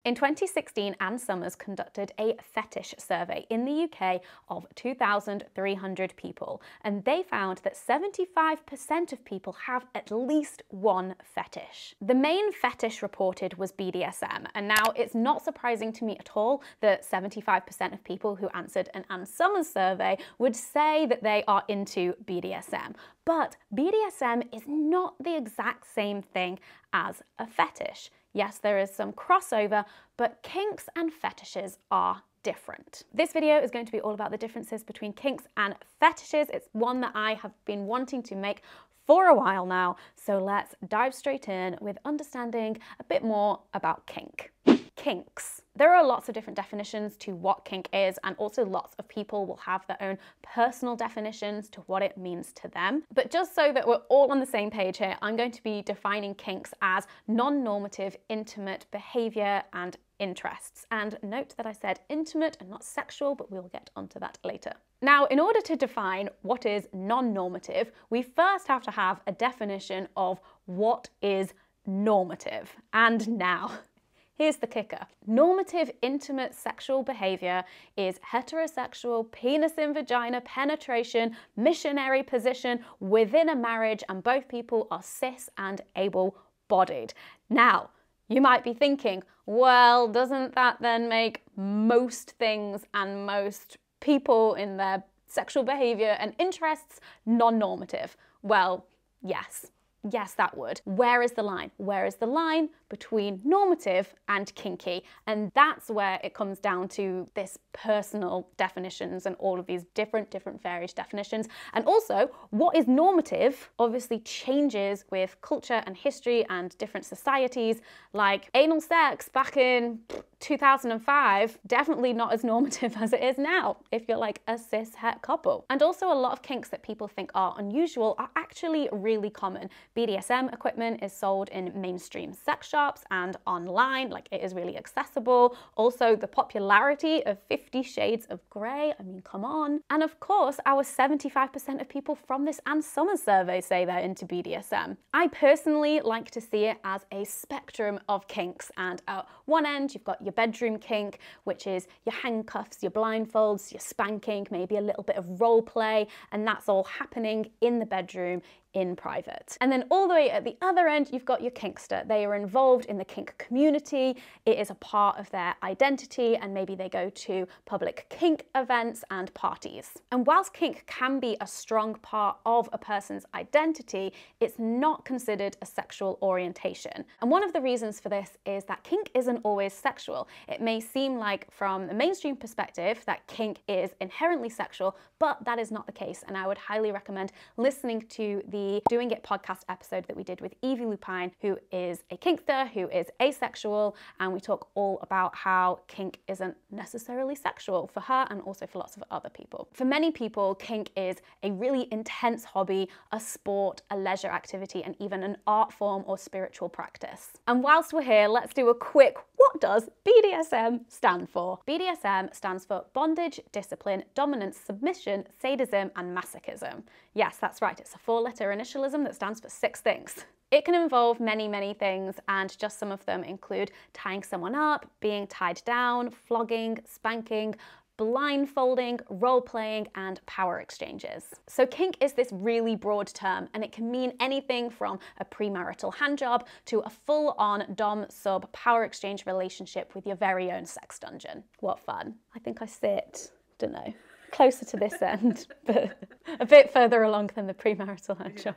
In 2016, Anne Summers conducted a fetish survey in the UK of 2,300 people, and they found that 75% of people have at least one fetish. The main fetish reported was BDSM, and now it's not surprising to me at all that 75% of people who answered an Anne Summers survey would say that they are into BDSM. But BDSM is not the exact same thing as a fetish. Yes, there is some crossover, but kinks and fetishes are different. This video is going to be all about the differences between kinks and fetishes. It's one that I have been wanting to make for a while now, so let's dive straight in with understanding a bit more about kink. Kinks. There are lots of different definitions to what kink is, and also lots of people will have their own personal definitions to what it means to them. But just so that we're all on the same page here, I'm going to be defining kinks as non-normative, intimate behavior and interests. And note that I said intimate and not sexual, but we'll get onto that later. Now, in order to define what is non-normative, we first have to have a definition of what is normative. And now, here's the kicker. Normative intimate sexual behavior is heterosexual penis in vagina penetration, missionary position within a marriage, and both people are cis and able-bodied. Now, you might be thinking, well, doesn't that then make most things and most people in their sexual behavior and interests non-normative? Well, yes. Yes, that would. Where is the line? Where is the line between normative and kinky? And that's where it comes down to this personal definitions and all of these different varied definitions. And also, what is normative obviously changes with culture and history and different societies. Like anal sex back in 2005, definitely not as normative as it is now if you're like a cis het couple. And also a lot of kinks that people think are unusual are actually really common. BDSM equipment is sold in mainstream sex shops and online, like it is really accessible. Also, the popularity of 50 Shades of Grey, I mean, come on. And of course, our 75% of people from this Anne Summers survey say they're into BDSM. I personally like to see it as a spectrum of kinks, and at one end, you've got your bedroom kink, which is your handcuffs, your blindfolds, your spanking, maybe a little bit of role play, and that's all happening in the bedroom in private. And then all the way at the other end, you've got your kinkster. They are involved in the kink community. It is a part of their identity, and maybe they go to public kink events and parties. And whilst kink can be a strong part of a person's identity, it's not considered a sexual orientation. And one of the reasons for this is that kink isn't always sexual. It may seem like from the mainstream perspective that kink is inherently sexual, but that is not the case. And I would highly recommend listening to the Doing It podcast episode that we did with Evie Lupine, who is a kinkster, who is asexual, and we talk all about how kink isn't necessarily sexual for her and also for lots of other people. For many people, kink is a really intense hobby, a sport, a leisure activity, and even an art form or spiritual practice. And whilst we're here, let's do a quick, what does BDSM stand for? BDSM stands for bondage, discipline, dominance, submission, sadism, and masochism. Yes, that's right, it's a four-letter initialism that stands for 6 things. It can involve many things, and just some of them include tying someone up, being tied down, flogging, spanking, blindfolding, role-playing, and power exchanges. So kink is this really broad term, and it can mean anything from a premarital handjob to a full-on dom-sub power exchange relationship with your very own sex dungeon. What fun. I think I sit, don't know, closer to this end, but a bit further along than the premarital handjob.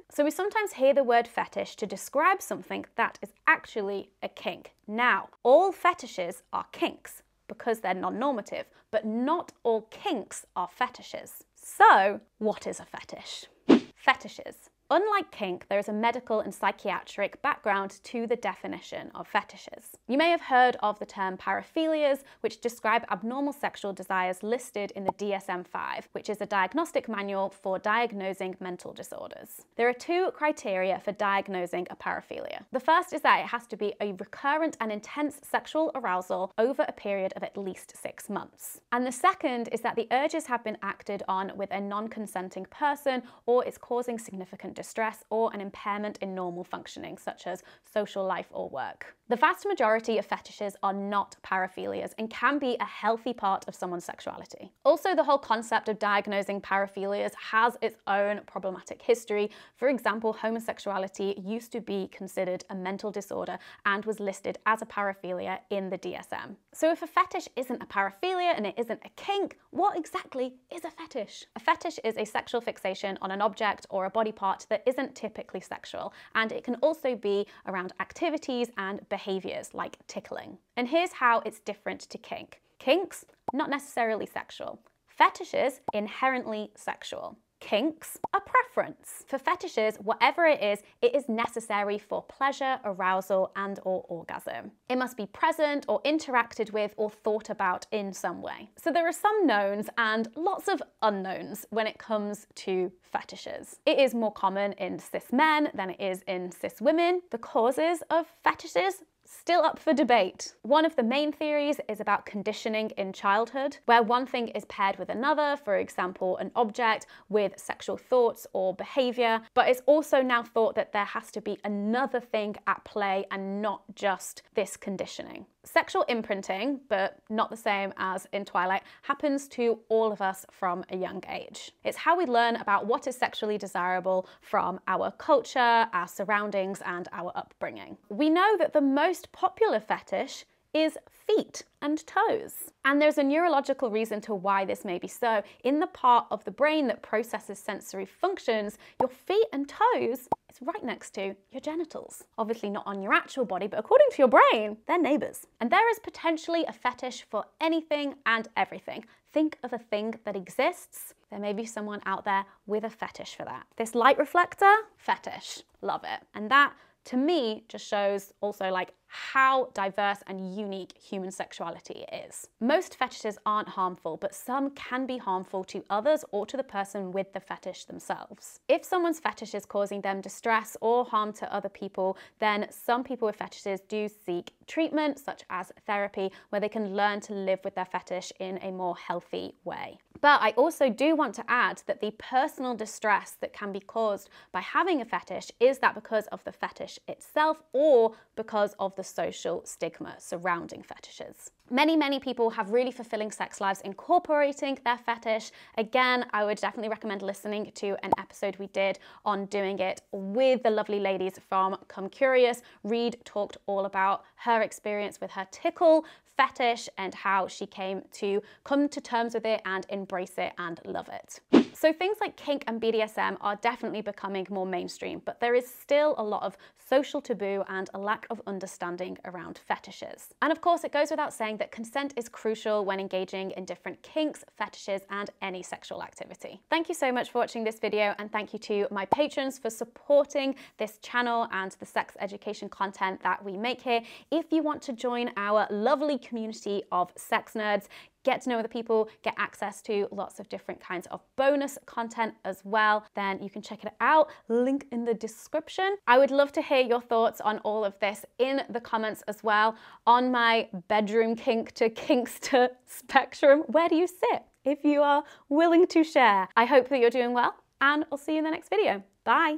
So we sometimes hear the word fetish to describe something that is actually a kink. Now, all fetishes are kinks, because they're non-normative, but not all kinks are fetishes. So, what is a fetish? Fetishes. Unlike kink, there is a medical and psychiatric background to the definition of fetishes. You may have heard of the term paraphilias, which describe abnormal sexual desires listed in the DSM-5, which is a diagnostic manual for diagnosing mental disorders. There are 2 criteria for diagnosing a paraphilia. The first is that it has to be a recurrent and intense sexual arousal over a period of at least 6 months. And the second is that the urges have been acted on with a non-consenting person, or it's causing significant distress or an impairment in normal functioning, such as social life or work. The vast majority of fetishes are not paraphilias and can be a healthy part of someone's sexuality. Also, the whole concept of diagnosing paraphilias has its own problematic history. For example, homosexuality used to be considered a mental disorder and was listed as a paraphilia in the DSM. So if a fetish isn't a paraphilia and it isn't a kink, what exactly is a fetish? A fetish is a sexual fixation on an object or a body part that isn't typically sexual, and it can also be around activities and behaviors like tickling. And here's how it's different to kink. Kinks, not necessarily sexual. Fetishes, inherently sexual. Kinks, a preference. For fetishes, whatever it is necessary for pleasure, arousal, and/or orgasm. It must be present or interacted with or thought about in some way. So there are some knowns and lots of unknowns when it comes to fetishes. It is more common in cis men than it is in cis women. The causes of fetishes, still up for debate. One of the main theories is about conditioning in childhood, where one thing is paired with another, for example, an object with sexual thoughts or behavior, but it's also now thought that there has to be another thing at play and not just this conditioning. Sexual imprinting, but not the same as in Twilight, happens to all of us from a young age. It's how we learn about what is sexually desirable from our culture, our surroundings, and our upbringing. We know that the most popular fetish is feet and toes. And there's a neurological reason to why this may be so. In the part of the brain that processes sensory functions, your feet and toes is right next to your genitals. Obviously not on your actual body, but according to your brain, they're neighbors. And there is potentially a fetish for anything and everything. Think of a thing that exists. There may be someone out there with a fetish for that. This light reflector, fetish, love it. And that, to me, just shows also like how diverse and unique human sexuality is. Most fetishes aren't harmful, but some can be harmful to others or to the person with the fetish themselves. If someone's fetish is causing them distress or harm to other people, then some people with fetishes do seek treatment, such as therapy, where they can learn to live with their fetish in a more healthy way. But I also do want to add that the personal distress that can be caused by having a fetish is that because of the fetish itself or because of the social stigma surrounding fetishes. Many people have really fulfilling sex lives incorporating their fetish. Again, I would definitely recommend listening to an episode we did on doing it with the lovely ladies from Come Curious. Reed talked all about her experience with her tickle fetish and how she came to come to terms with it and embrace it and love it. So things like kink and BDSM are definitely becoming more mainstream, but there is still a lot of social taboo and a lack of understanding around fetishes. And of course, it goes without saying that consent is crucial when engaging in different kinks, fetishes, and any sexual activity. Thank you so much for watching this video, and thank you to my patrons for supporting this channel and the sex education content that we make here. If you want to join our lovely community of sex nerds, get to know other people, get access to lots of different kinds of bonus content as well, then you can check it out, link in the description. I would love to hear your thoughts on all of this in the comments as well. On my bedroom kink to kinkster spectrum, where do you sit? If you are willing to share. I hope that you're doing well, and I'll see you in the next video. Bye.